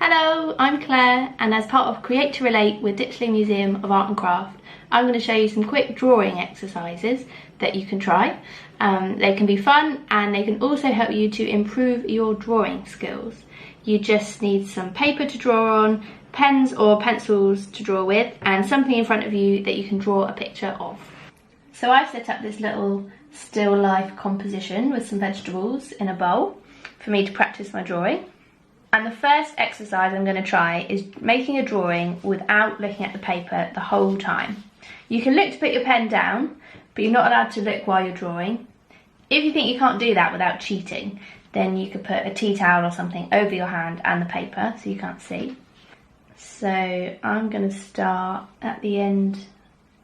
Hello, I'm Claire, and as part of Create to Relate with Ditchley Museum of Art and Craft, I'm going to show you some quick drawing exercises that you can try. They can be fun and they can also help you to improve your drawing skills. You just need some paper to draw on, pens or pencils to draw with, and something in front of you that you can draw a picture of. So I've set up this little still life composition with some vegetables in a bowl for me to practice my drawing. And the first exercise I'm going to try is making a drawing without looking at the paper the whole time. You can look to put your pen down, but you're not allowed to look while you're drawing. If you think you can't do that without cheating, then you could put a tea towel or something over your hand and the paper so you can't see. So I'm going to start at the end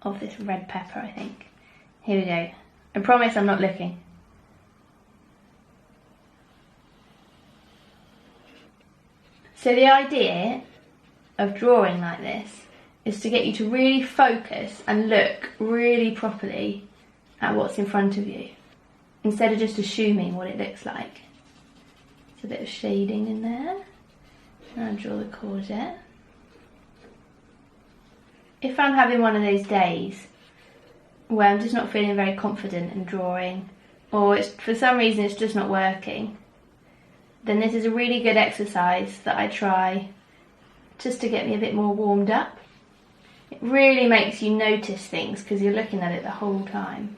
of this red pepper, I think. Here we go. I promise I'm not looking. So the idea of drawing like this is to get you to really focus and look really properly at what's in front of you, instead of just assuming what it looks like. It's a bit of shading in there. And I'll draw the courgette. If I'm having one of those days where I'm just not feeling very confident in drawing, or for some reason it's just not working, then this is a really good exercise that I try just to get me a bit more warmed up. It really makes you notice things because you're looking at it the whole time.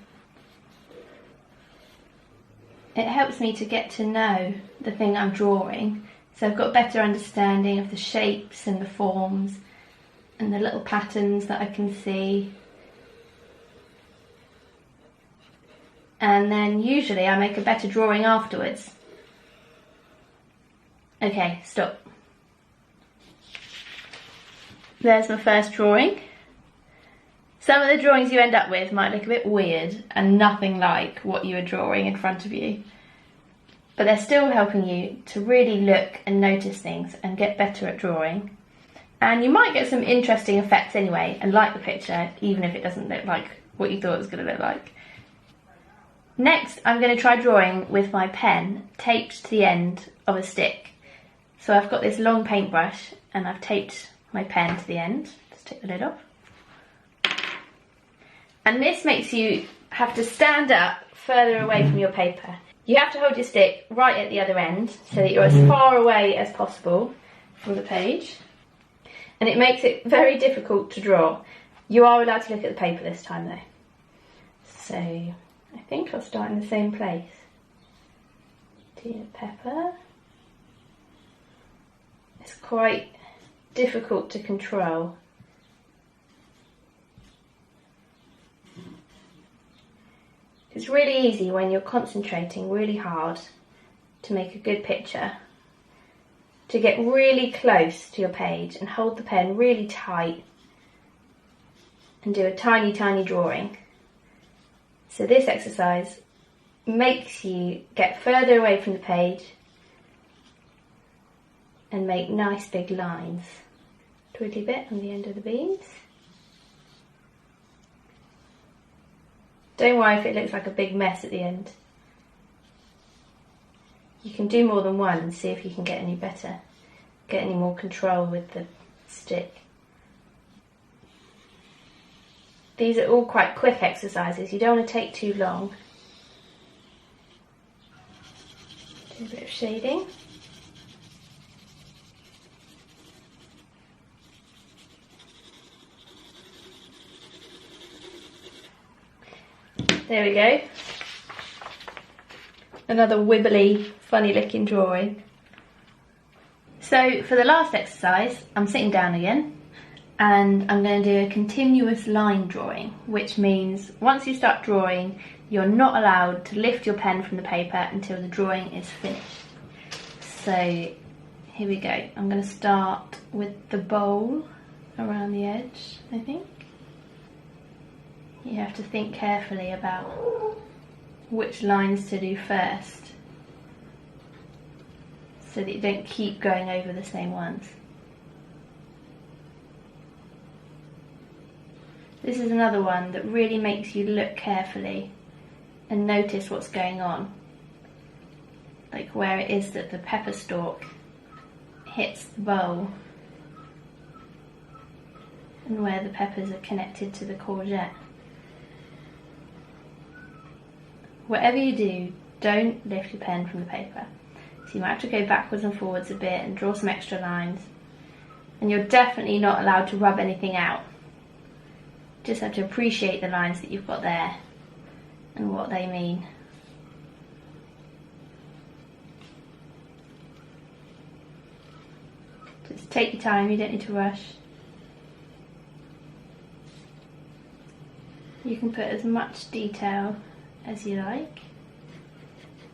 It helps me to get to know the thing I'm drawing, so I've got better understanding of the shapes and the forms and the little patterns that I can see. And then usually I make a better drawing afterwards. Okay, stop. There's my first drawing. Some of the drawings you end up with might look a bit weird and nothing like what you were drawing in front of you, but they're still helping you to really look and notice things and get better at drawing. And you might get some interesting effects anyway and like the picture, even if it doesn't look like what you thought it was going to look like. Next, I'm going to try drawing with my pen taped to the end of a stick. So I've got this long paintbrush and I've taped my pen to the end. Just take the lid off. And this makes you have to stand up further away from your paper. You have to hold your stick right at the other end so that you're as far away as possible from the page. And it makes it very difficult to draw. You are allowed to look at the paper this time though. So I think I'll start in the same place. Dear pepper. It's quite difficult to control. It's really easy when you're concentrating really hard to make a good picture, to get really close to your page and hold the pen really tight and do a tiny, tiny drawing. So this exercise makes you get further away from the page and make nice big lines. Twiddly bit on the end of the beans. Don't worry if it looks like a big mess at the end. You can do more than one and see if you can get any better, get any more control with the stick. These are all quite quick exercises, you don't want to take too long. Do a bit of shading. There we go. Another wibbly, funny looking drawing. So for the last exercise, I'm sitting down again and I'm going to do a continuous line drawing, which means once you start drawing, you're not allowed to lift your pen from the paper until the drawing is finished. So here we go. I'm going to start with the bowl around the edge, I think. You have to think carefully about which lines to do first so that you don't keep going over the same ones. This is another one that really makes you look carefully and notice what's going on. Like where it is that the pepper stalk hits the bowl and where the peppers are connected to the courgette. Whatever you do, don't lift your pen from the paper. So you might have to go backwards and forwards a bit and draw some extra lines. And you're definitely not allowed to rub anything out. Just have to appreciate the lines that you've got there and what they mean. Just take your time, you don't need to rush. You can put as much detail as you like.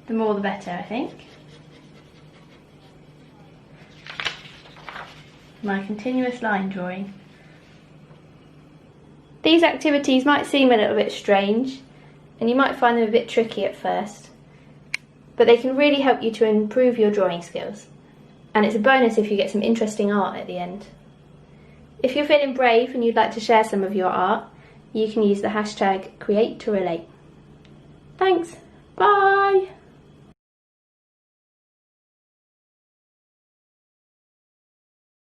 The more the better, I think. My continuous line drawing. These activities might seem a little bit strange and you might find them a bit tricky at first, but they can really help you to improve your drawing skills, and it's a bonus if you get some interesting art at the end. If you're feeling brave and you'd like to share some of your art, you can use the hashtag #CreateToRelate. Thanks, bye!